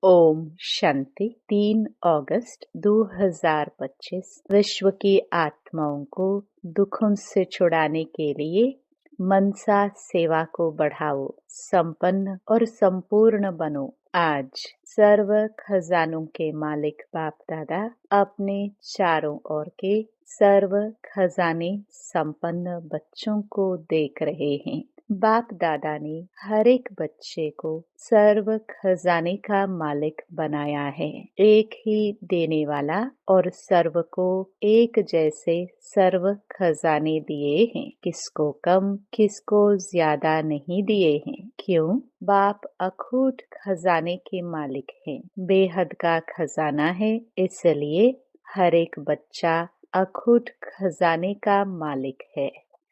ओम शांति। 3 अगस्त 2025 विश्व की आत्माओं को दुखों से छुड़ाने के लिए मनसा सेवा को बढ़ाओ, संपन्न और संपूर्ण बनो। आज सर्व खजानों के मालिक बाप दादा अपने चारों ओर के सर्व खजाने संपन्न बच्चों को देख रहे हैं। बाप दादा ने हर एक बच्चे को सर्व खजाने का मालिक बनाया है। एक ही देने वाला और सर्व को एक जैसे सर्व खजाने दिए हैं। किसको कम किसको ज्यादा नहीं दिए हैं। क्यों? बाप अखूट खजाने के मालिक हैं। बेहद का खजाना है, इसलिए हर एक बच्चा अखूट खजाने का मालिक है।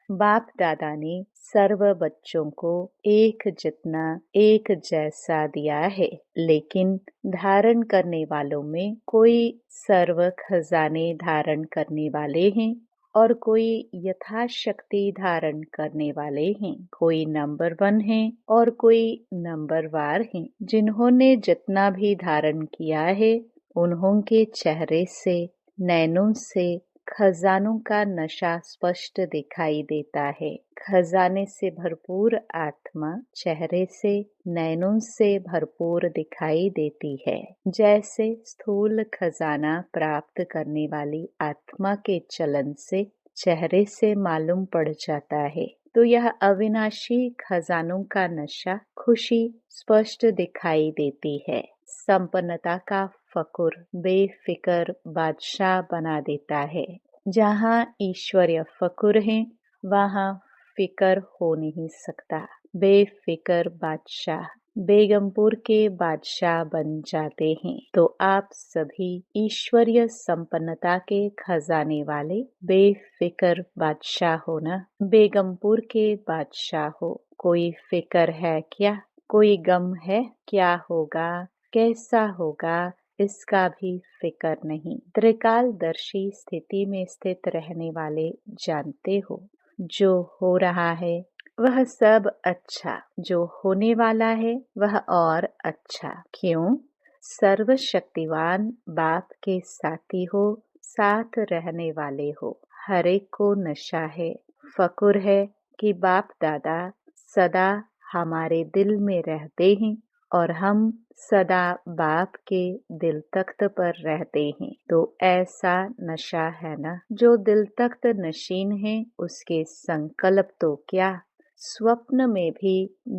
बाप दादा ने सर्व बच्चों को एक जितना एक जैसा दिया है, लेकिन धारण करने वालों में कोई सर्व खजाने धारण करने वाले हैं और कोई यथाशक्ति धारण करने वाले हैं। कोई नंबर 1 है और कोई नंबर वार है। जिन्होंने जितना भी धारण किया है, उन्होंने चेहरे से, नैनों से खजानों का नशा स्पष्ट दिखाई देता है। खजाने से भरपूर आत्मा चेहरे से, नैनों से भरपूर दिखाई देती है। जैसे स्थूल खजाना प्राप्त करने वाली आत्मा के चलन से चेहरे से मालूम पड़ जाता है, तो यह अविनाशी खजानों का नशा खुशी स्पष्ट दिखाई देती है। संपन्नता का फकुर बेफिकर बादशाह बना देता है। जहाँ ईश्वरीय फकुर है, वहाँ फिकर हो नहीं सकता। बेफिकर बादशाह बेगमपुर के बादशाह बन जाते हैं। तो आप सभी ईश्वरीय संपन्नता के खजाने वाले बेफिकर बादशाह हो ना। बेगमपुर के बादशाह हो। कोई फिकर है क्या? कोई गम है? क्या होगा, कैसा होगा, इसका भी फिकर नहीं। त्रिकालदर्शी स्थिति में स्थित रहने वाले जानते हो, जो हो रहा है वह सब अच्छा, जो होने वाला है वह और अच्छा। क्यों? सर्वशक्तिवान बाप के साथी हो, साथ रहने वाले हो। हर एक को नशा है, फकुर है कि बाप दादा सदा हमारे दिल में रहते हैं और हम सदा बाप के दिल तख्त पर रहते हैं। तो ऐसा नशा है ना। जो दिल तख्त नशीन है, उसके संकल्प तो क्या, स्वप्न में भी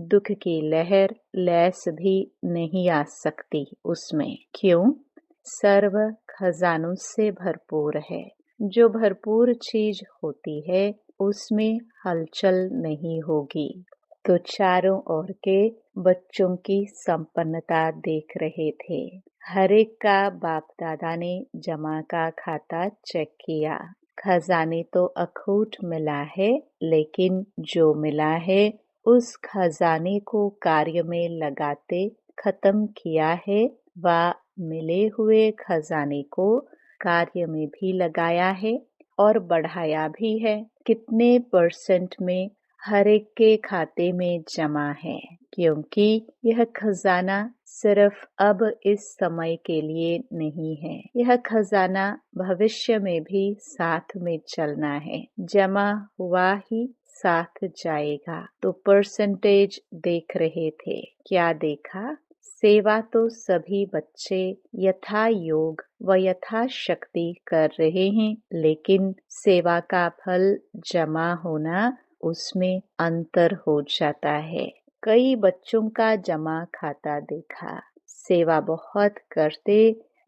दुख की लहर लैस भी नहीं आ सकती उसमें। क्यों? सर्व खजानों से भरपूर है। जो भरपूर चीज होती है, उसमें हलचल नहीं होगी। तो चारों ओर के बच्चों की संपन्नता देख रहे थे। हर एक का बाप दादा ने जमा का खाता चेक किया। खजाने तो अखूट मिला है, लेकिन जो मिला है उस खजाने को कार्य में लगाते खत्म किया है, व मिले हुए खजाने को कार्य में भी लगाया है और बढ़ाया भी है। कितने % में हर एक के खाते में जमा है, क्योंकि यह खजाना सिर्फ अब इस समय के लिए नहीं है। यह खजाना भविष्य में भी साथ में चलना है। जमा हुआ ही साथ जाएगा। तो % देख रहे थे। क्या देखा? सेवा तो सभी बच्चे यथा योग व यथा शक्ति कर रहे हैं, लेकिन सेवा का फल जमा होना, उसमें अंतर हो जाता है। कई बच्चों का जमा खाता देखा। सेवा बहुत करते,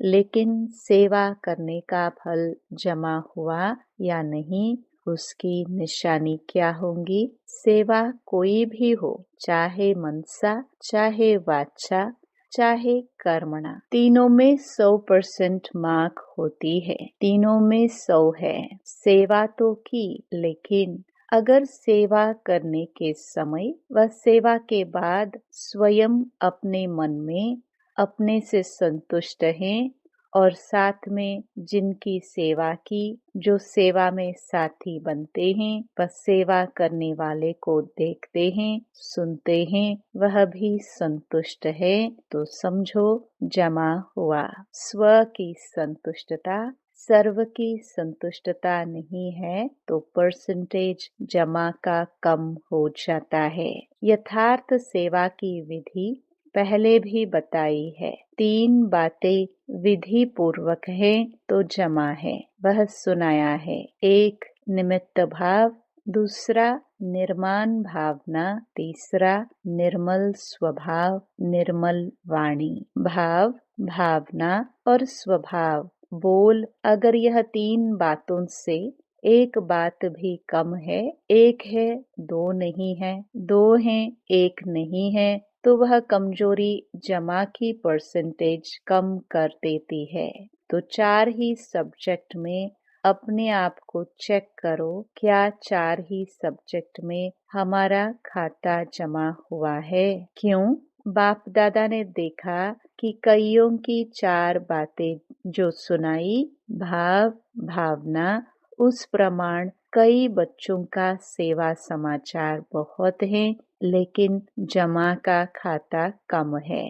लेकिन सेवा करने का फल जमा हुआ या नहीं, उसकी निशानी क्या होंगी? सेवा कोई भी हो, चाहे मनसा, चाहे वाचा, चाहे कर्मणा, तीनों में 100% मार्क होती है। तीनों में 100 है। सेवा तो की, लेकिन अगर सेवा करने के समय व सेवा के बाद स्वयं अपने मन में अपने से संतुष्ट हैं और साथ में जिनकी सेवा की, जो सेवा में साथी बनते हैं, बस सेवा करने वाले को देखते हैं, सुनते हैं, वह भी संतुष्ट है, तो समझो जमा हुआ। स्व की संतुष्टता, सर्व की संतुष्टता नहीं है तो परसेंटेज जमा का कम हो जाता है। यथार्थ सेवा की विधि पहले भी बताई है। 3 बातें विधि पूर्वक है तो जमा है, वह सुनाया है। 1 निमित्त भाव, दूसरा निर्माण भावना, तीसरा निर्मल स्वभाव, निर्मल वाणी। भाव, भावना और स्वभाव, बोल, अगर यह 3 बातों से एक बात भी कम है, एक है 2 नहीं है, 2 है 1 नहीं है, तो वह कमजोरी जमा की परसेंटेज कम कर देती है। तो 4 ही सब्जेक्ट में अपने आप को चेक करो, क्या 4 ही सब्जेक्ट में हमारा खाता जमा हुआ है? क्यों? बाप दादा ने देखा कि कईयों की 4 बातें जो सुनाई, भाव, भावना, उस प्रमाण कई बच्चों का सेवा समाचार बहुत है, लेकिन जमा का खाता कम है।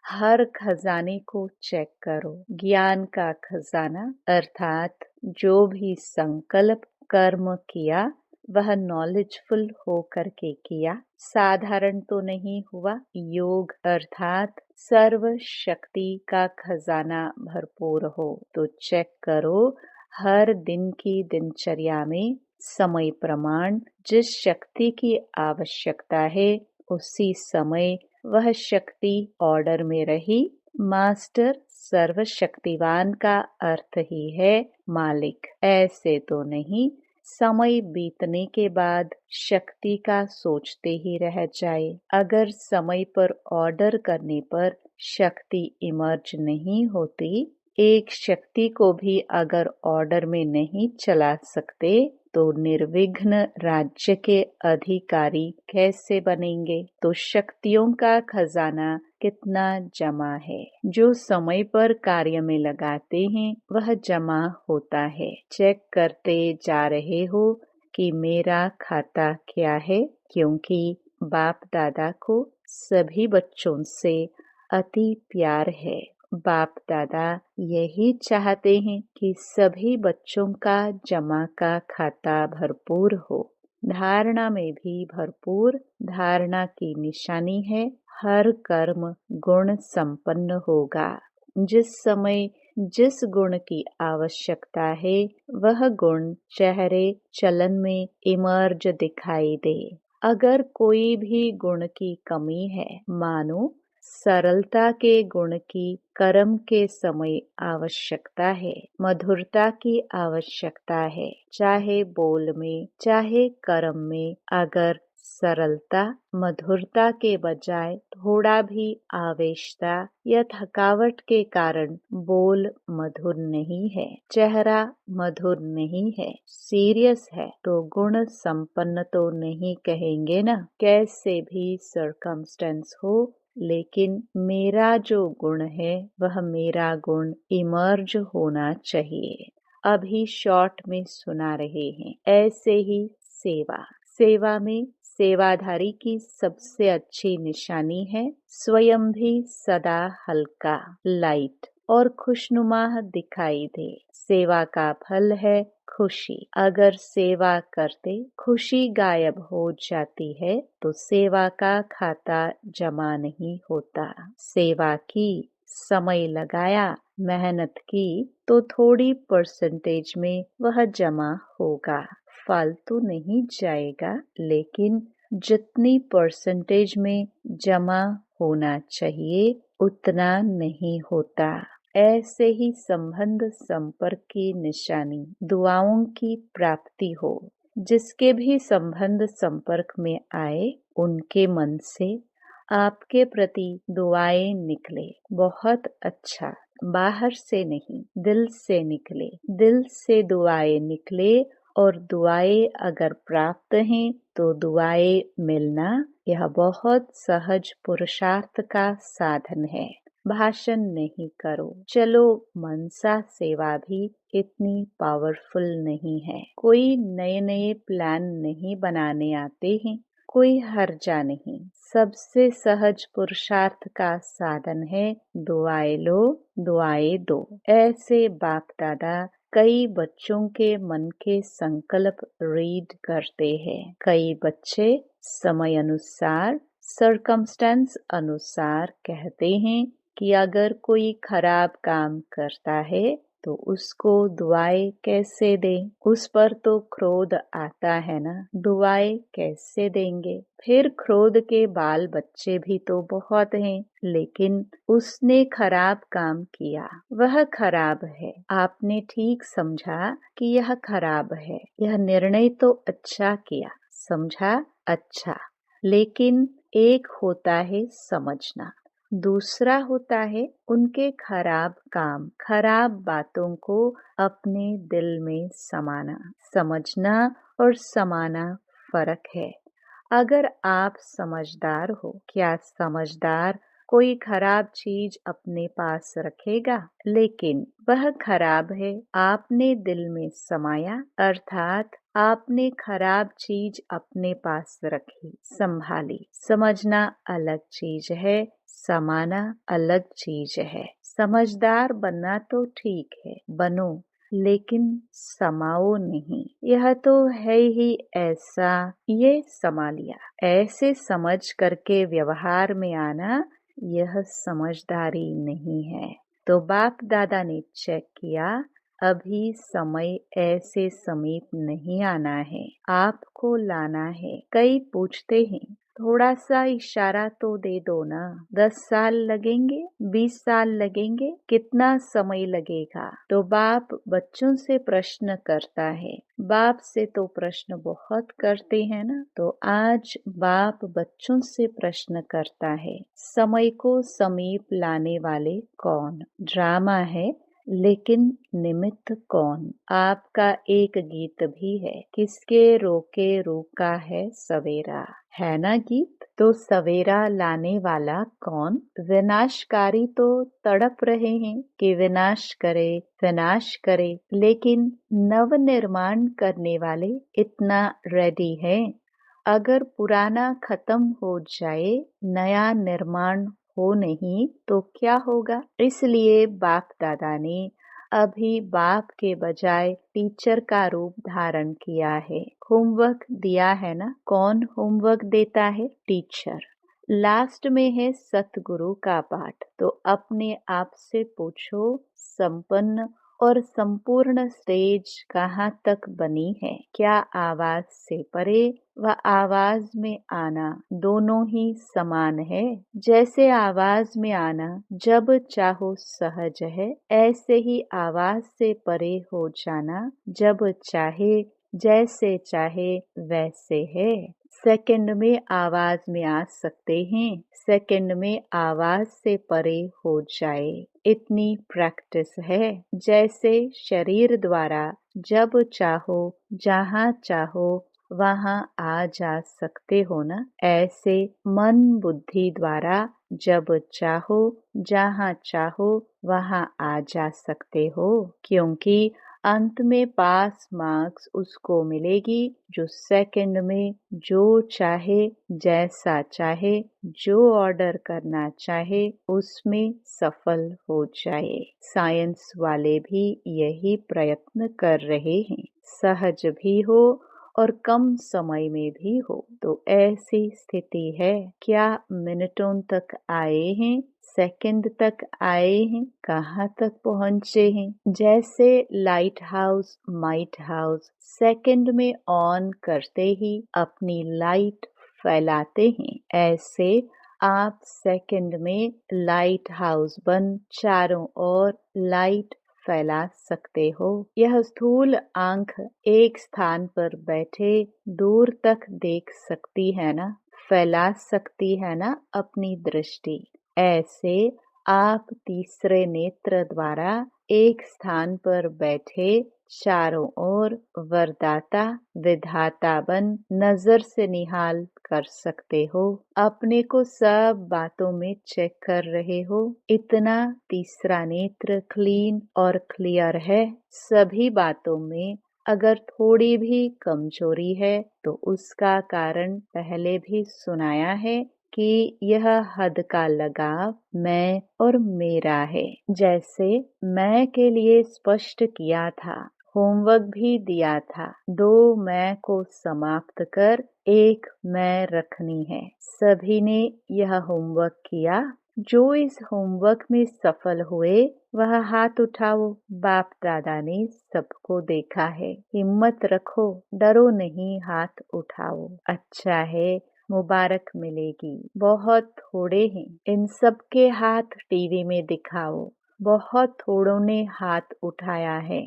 हर खजाने को चेक करो। ज्ञान का खजाना अर्थात जो भी संकल्प कर्म किया वह नॉलेजफुल हो करके किया, साधारण तो नहीं हुआ। योग अर्थात सर्व शक्ति का खजाना भरपूर हो, तो चेक करो हर दिन की दिनचर्या में समय प्रमाण जिस शक्ति की आवश्यकता है उसी समय वह शक्ति ऑर्डर में रही। मास्टर सर्वशक्तिवान का अर्थ ही है मालिक, ऐसे तो नहीं समय बीतने के बाद शक्ति का सोचते ही रह जाए। अगर समय पर ऑर्डर करने पर शक्ति इमर्ज नहीं होती, एक शक्ति को भी अगर ऑर्डर में नहीं चला सकते तो निर्विघ्न राज्य के अधिकारी कैसे बनेंगे? तो शक्तियों का खजाना कितना जमा है, जो समय पर कार्य में लगाते हैं वह जमा होता है। चेक करते जा रहे हो कि मेरा खाता क्या है, क्योंकि बाप दादा को सभी बच्चों से अति प्यार है। बाप दादा यही चाहते हैं कि सभी बच्चों का जमा का खाता भरपूर हो। धारणा में भी भरपूर, धारणा की निशानी है हर कर्म गुण संपन्न होगा। जिस समय जिस गुण की आवश्यकता है वह गुण चेहरे चलन में इमर्ज दिखाई दे। अगर कोई भी गुण की कमी है, मानो सरलता के गुण की कर्म के समय आवश्यकता है, मधुरता की आवश्यकता है, चाहे बोल में चाहे कर्म में अगर सरलता मधुरता के बजाय थोड़ा भी आवेशता या थकावट के कारण बोल मधुर नहीं है, चेहरा मधुर नहीं है, सीरियस है, तो गुण संपन्न तो नहीं कहेंगे ना। कैसे भी सर्कमस्टेंस हो, लेकिन मेरा जो गुण है वह मेरा गुण इमर्ज होना चाहिए। अभी शॉर्ट में सुना रहे हैं। ऐसे ही सेवा, सेवा में सेवाधारी की सबसे अच्छी निशानी है स्वयं भी सदा हल्का, लाइट और खुशनुमा दिखाई दे। सेवा का फल है खुशी। अगर सेवा करते खुशी गायब हो जाती है तो सेवा का खाता जमा नहीं होता। सेवा की, समय लगाया, मेहनत की तो थोड़ी परसेंटेज में वह जमा होगा। फालतू नहीं जाएगा, लेकिन जितनी परसेंटेज में जमा होना चाहिए उतना नहीं होता। ऐसे ही संबंध संपर्क की निशानी दुआओं की प्राप्ति हो। जिसके भी संबंध संपर्क में आए उनके मन से आपके प्रति दुआएं निकले, बहुत अच्छा, बाहर से नहीं दिल से निकले, दिल से दुआएं निकले। और दुआएं अगर प्राप्त हैं तो दुआएं मिलना यह बहुत सहज पुरुषार्थ का साधन है। भाषण नहीं करो। चलो मनसा सेवा भी इतनी पावरफुल नहीं है। कोई नए नए प्लान नहीं बनाने आते हैं, कोई हर्जा नहीं। सबसे सहज पुरुषार्थ का साधन है दुआएं लो, दुआएं दो। ऐसे बाप दादा कई बच्चों के मन के संकल्प रीड करते हैं। कई बच्चे समय अनुसार, सर्कमस्टेंस अनुसार कहते हैं कि अगर कोई खराब काम करता है तो उसको दुआएं कैसे दें। उस पर तो क्रोध आता है ना, दुआएं कैसे देंगे। फिर क्रोध के बाल बच्चे भी तो बहुत हैं, लेकिन उसने खराब काम किया, वह खराब है। आपने ठीक समझा कि यह खराब है, यह निर्णय तो अच्छा किया, समझा अच्छा। लेकिन एक होता है समझना, दूसरा होता है उनके खराब काम, खराब बातों को अपने दिल में समाना। समझना और समाना फर्क है। अगर आप समझदार हो, क्या समझदार कोई खराब चीज अपने पास रखेगा? लेकिन वह खराब है, आपने दिल में समाया, अर्थात आपने खराब चीज अपने पास रखी, संभाली। समझना अलग चीज है, समाना अलग चीज है। समझदार बनना तो ठीक है, बनो, लेकिन समाओ नहीं। यह तो है ही ऐसा, ये समा लिया। ऐसे समझ करके व्यवहार में आना, यह समझदारी नहीं है। तो बाप दादा ने चेक किया, अभी समय ऐसे समीप नहीं आना है, आपको लाना है। कई पूछते हैं थोड़ा सा इशारा तो दे दो ना, 10 साल लगेंगे, 20 साल लगेंगे, कितना समय लगेगा? तो बाप बच्चों से प्रश्न करता है। बाप से तो प्रश्न बहुत करते हैं ना, तो आज बाप बच्चों से प्रश्न करता है, समय को समीप लाने वाले कौन? ड्रामा है, लेकिन निमित्त कौन? आपका एक गीत भी है, किसके रोके रोका है सवेरा, है ना गीत? तो सवेरा लाने वाला कौन? विनाशकारी तो तड़प रहे हैं कि विनाश करे, विनाश करे, लेकिन नव निर्माण करने वाले इतना रेडी है। अगर पुराना खत्म हो जाए, नया निर्माण हो नहीं तो क्या होगा? इसलिए बाप दादा ने अभी बाप के बजाय टीचर का रूप धारण किया है। होमवर्क दिया है ना, कौन होमवर्क देता है? टीचर। लास्ट में है सतगुरु का पाठ। तो अपने आप से पूछो, संपन्न और संपूर्ण स्टेज कहाँ तक बनी है? क्या आवाज से परे व आवाज में आना दोनों ही समान है? जैसे आवाज में आना जब चाहो सहज है, ऐसे ही आवाज से परे हो जाना जब चाहे, जैसे चाहे वैसे है। सेकंड में आवाज में आ सकते हैं, सेकंड में आवाज से परे हो जाए, इतनी प्रैक्टिस है। जैसे शरीर द्वारा जब चाहो जहाँ चाहो वहाँ आ जा सकते हो ना, ऐसे मन बुद्धि द्वारा जब चाहो जहाँ चाहो वहाँ आ जा सकते हो। क्योंकि अंत में पास मार्क्स उसको मिलेगी जो सेकंड में जो चाहे, जैसा चाहे, जो ऑर्डर करना चाहे उसमें सफल हो जाए। साइंस वाले भी यही प्रयत्न कर रहे हैं, सहज भी हो और कम समय में भी हो। तो ऐसी स्थिति है। क्या मिनटों तक आए हैं, सेकंड तक आए हैं, कहाँ तक पहुँचे हैं? जैसे light house, might house second में ऑन करते ही अपनी लाइट फैलाते हैं, ऐसे आप सेकंड में लाइट हाउस बन चारों ओर लाइट फैला सकते हो। यह स्थूल आंख एक स्थान पर बैठे दूर तक देख सकती है ना, फैला सकती है ना अपनी दृष्टि। ऐसे आप तीसरे नेत्र द्वारा एक स्थान पर बैठे चारों ओर वरदाता विधाता बन नजर से निहाल कर सकते हो, अपने को सब बातों में चेक कर रहे हो। इतना तीसरा नेत्र क्लीन और क्लियर है। सभी बातों में अगर थोड़ी भी कमजोरी है तो उसका कारण पहले भी सुनाया है कि यह हद का लगाव मैं और मेरा है। जैसे मैं के लिए स्पष्ट किया था, होमवर्क भी दिया था। 2 मैं को समाप्त कर 1 मैं रखनी है। सभी ने यह होमवर्क किया। जो इस होमवर्क में सफल हुए वह हाथ उठाओ। बाप दादा ने सबको देखा है। हिम्मत रखो, डरो नहीं, हाथ उठाओ। अच्छा है, मुबारक मिलेगी। बहुत थोड़े हैं, इन सब के हाथ टीवी में दिखाओ। बहुत थोड़ों ने हाथ उठाया है।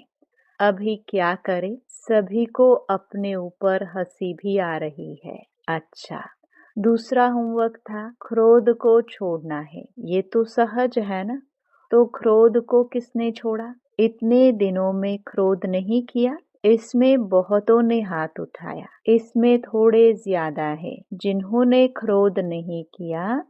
अभी क्या करें? सभी को अपने ऊपर हंसी भी आ रही है। अच्छा, दूसरा होमवर्क था क्रोध को छोड़ना है। ये तो सहज है ना? तो क्रोध को किसने छोड़ा? इतने दिनों में क्रोध नहीं किया? इसमें बहुतों ने हाथ उठाया। इसमें थोड़े ज्यादा है जिन्होंने क्रोध नहीं किया।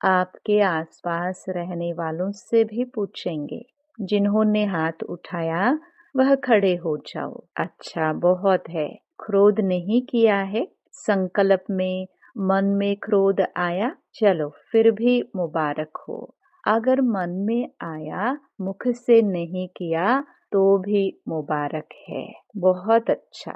आपके आसपास रहने वालों से भी पूछेंगे। जिन्होंने हाथ उठाया वह खड़े हो जाओ। अच्छा, बहुत है। क्रोध नहीं किया है। संकल्प में मन में क्रोध आया, चलो फिर भी मुबारक हो। अगर मन में आया, मुख से नहीं किया तो भी मुबारक है। बहुत अच्छा।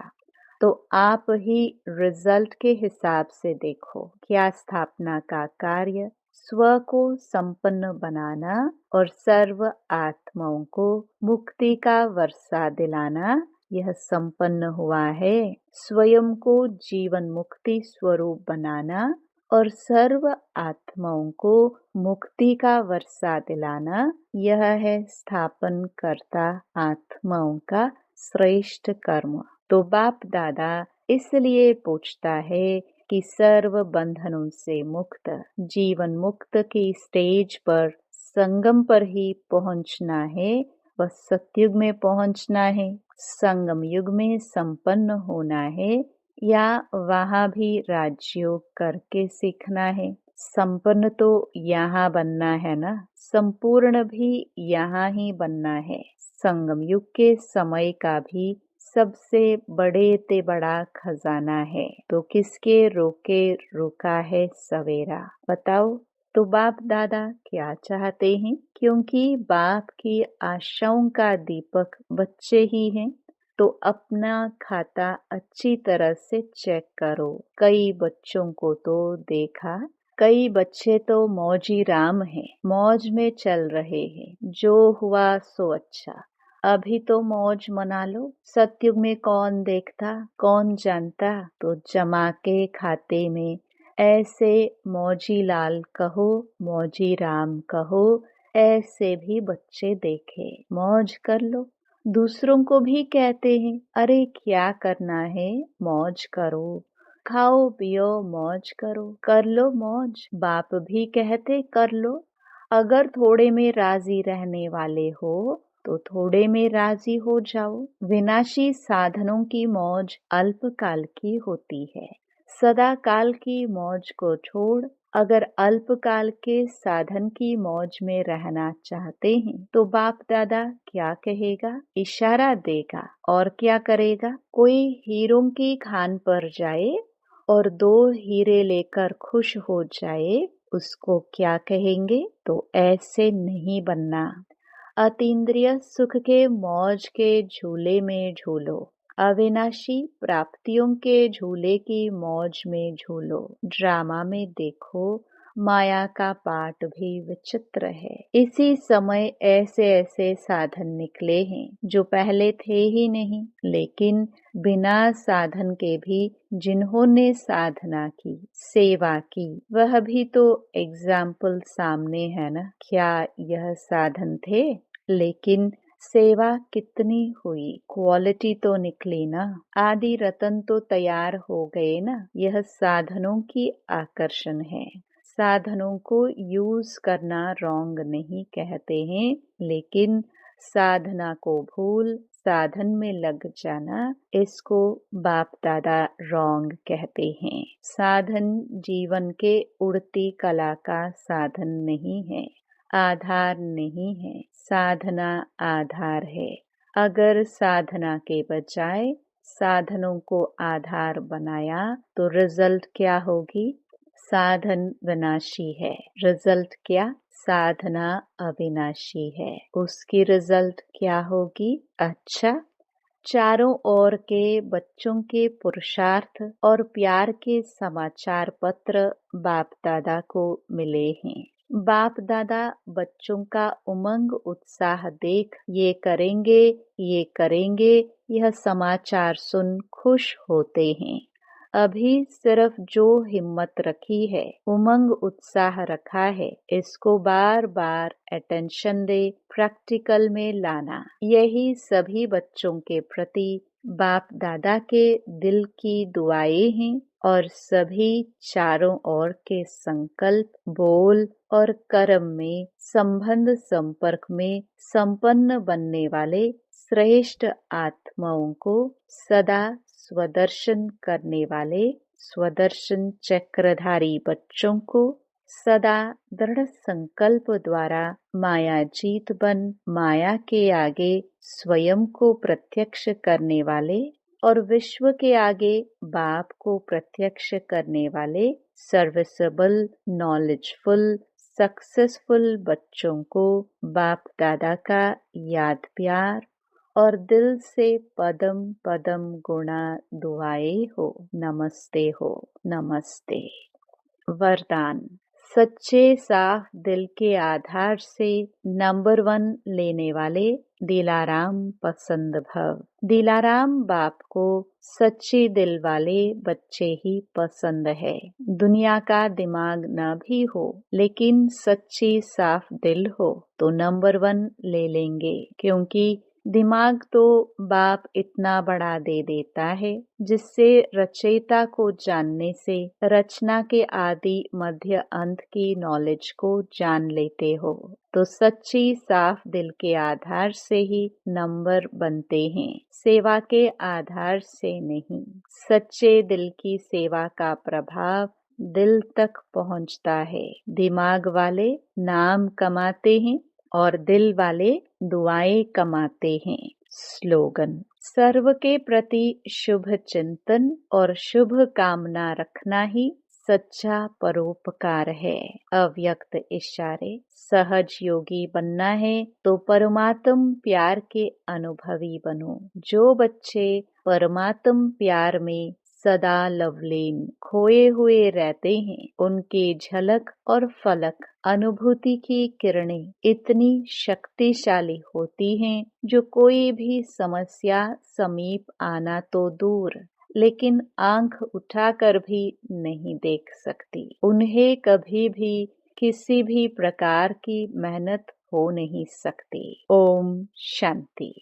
तो आप ही रिजल्ट के हिसाब से देखो। क्या स्थापना का कार्य स्व को संपन्न बनाना और सर्व आत्माओं को मुक्ति का वर्षा दिलाना, यह संपन्न हुआ है। स्वयं को जीवन मुक्ति स्वरूप बनाना और सर्व आत्माओं को मुक्ति का वर्षा दिलाना, यह है स्थापन करता आत्माओं का श्रेष्ठ कर्म। तो बाप दादा इसलिए पूछता है कि सर्व बंधनों से मुक्त, जीवन मुक्त की स्टेज पर संगम पर ही पहुंचना है। बस सतयुग में पहुंचना है, संगम युग में संपन्न होना है, या वहाँ भी राजयोग करके सीखना है। संपन्न तो यहाँ बनना है ना, संपूर्ण भी यहाँ ही बनना है। संगम युग के समय का भी सबसे बड़े ते बड़ा खजाना है। तो किसके रोके रुका है सवेरा? बताओ। तो बाप दादा क्या चाहते हैं? क्योंकि बाप की आशाओं का दीपक बच्चे ही हैं, तो अपना खाता अच्छी तरह से चेक करो। कई बच्चों को तो देखा, कई बच्चे तो मौजी राम हैं, मौज में चल रहे हैं। जो हुआ सो अच्छा, अभी तो मौज मना लो। सतयुग में कौन देखता, कौन जानता? तो जमा के खाते में ऐसे मौजी लाल कहो, मौजी राम कहो, ऐसे भी बच्चे देखे। मौज कर लो। दूसरों को भी कहते हैं, अरे क्या करना है, मौज करो, खाओ पियो मौज करो, कर लो मौज। बाप भी कहते कर लो। अगर थोड़े में राजी रहने वाले हो तो थोड़े में राजी हो जाओ। विनाशी साधनों की मौज अल्पकाल की होती है। सदा काल की मौज को छोड़ अगर अल्पकाल के साधन की मौज में रहना चाहते हैं तो बाप दादा क्या कहेगा? इशारा देगा और क्या करेगा? कोई हीरों की खान पर जाए और 2 हीरे लेकर खुश हो जाए, उसको क्या कहेंगे? तो ऐसे नहीं बनना। अतीन्द्रिय सुख के मौज के झूले में झूलो, अविनाशी प्राप्तियों के झूले की मौज में झूलो। ड्रामा में देखो, माया का पाठ भी विचित्र है। इसी समय ऐसे ऐसे साधन निकले हैं जो पहले थे ही नहीं, लेकिन बिना साधन के भी जिन्होंने साधना की, सेवा की, वह भी तो एग्जाम्पल सामने है ना। क्या यह साधन थे? लेकिन सेवा कितनी हुई, क्वालिटी तो निकली ना। आदि रतन तो तैयार हो गए ना। यह साधनों की आकर्षण है। साधनों को यूज करना रॉन्ग नहीं कहते हैं, लेकिन साधना को भूल साधन में लग जाना, इसको बाप दादा रॉन्ग कहते हैं। साधन जीवन के उड़ती कला का साधन नहीं है, आधार नहीं है। साधना आधार है। अगर साधना के बजाय साधनों को आधार बनाया तो रिजल्ट क्या होगी? साधन विनाशी है, रिजल्ट क्या? साधना अविनाशी है, उसकी रिजल्ट क्या होगी? अच्छा, चारों ओर के बच्चों के पुरुषार्थ और प्यार के समाचार पत्र बाप दादा को मिले हैं। बाप दादा बच्चों का उमंग उत्साह देख ये करेंगे यह समाचार सुन खुश होते हैं। अभी सिर्फ जो हिम्मत रखी है, उमंग उत्साह रखा है, इसको बार बार अटेंशन दे, प्रैक्टिकल में लाना। यही सभी बच्चों के प्रति बाप दादा के दिल की दुआएं हैं और सभी चारों ओर के संकल्प, बोल और कर्म में संबंध संपर्क में संपन्न बनने वाले श्रेष्ठ आत्माओं को सदा स्वदर्शन करने वाले स्वदर्शन चक्रधारी बच्चों को सदा दृढ़ संकल्प द्वारा माया जीत बन माया के आगे स्वयं को प्रत्यक्ष करने वाले और विश्व के आगे बाप को प्रत्यक्ष करने वाले सर्विसेबल, नॉलेजफुल, सक्सेसफुल बच्चों को बाप दादा का याद प्यार और दिल से पदम पदम गुणा दुआएं हो। नमस्ते हो, नमस्ते। वरदान। सच्चे साफ दिल के आधार से नंबर 1 लेने वाले दिलाराम पसंद भव। दिलाराम बाप को सच्चे दिल वाले बच्चे ही पसंद है। दुनिया का दिमाग न भी हो लेकिन सच्ची साफ दिल हो तो नंबर 1 ले लेंगे, क्योंकि दिमाग तो बाप इतना बड़ा दे देता है जिससे रचयिता को जानने से रचना के आदि मध्य अंत की नॉलेज को जान लेते हो। तो सच्ची साफ दिल के आधार से ही नंबर बनते हैं, सेवा के आधार से नहीं। सच्चे दिल की सेवा का प्रभाव दिल तक पहुंचता है। दिमाग वाले नाम कमाते हैं और दिल वाले दुआएं कमाते हैं। स्लोगन। सर्व के प्रति शुभ चिंतन और शुभ कामना रखना ही सच्चा परोपकार है। अव्यक्त इशारे। सहज योगी बनना है तो परमात्म प्यार के अनुभवी बनो। जो बच्चे परमात्म प्यार में सदा लवलीन खोए हुए रहते हैं, उनके झलक और फलक अनुभूति की किरणें इतनी शक्तिशाली होती हैं जो कोई भी समस्या समीप आना तो दूर, लेकिन आंख उठाकर भी नहीं देख सकती। उन्हें कभी भी किसी भी प्रकार की मेहनत हो नहीं सकती। ओम शांति।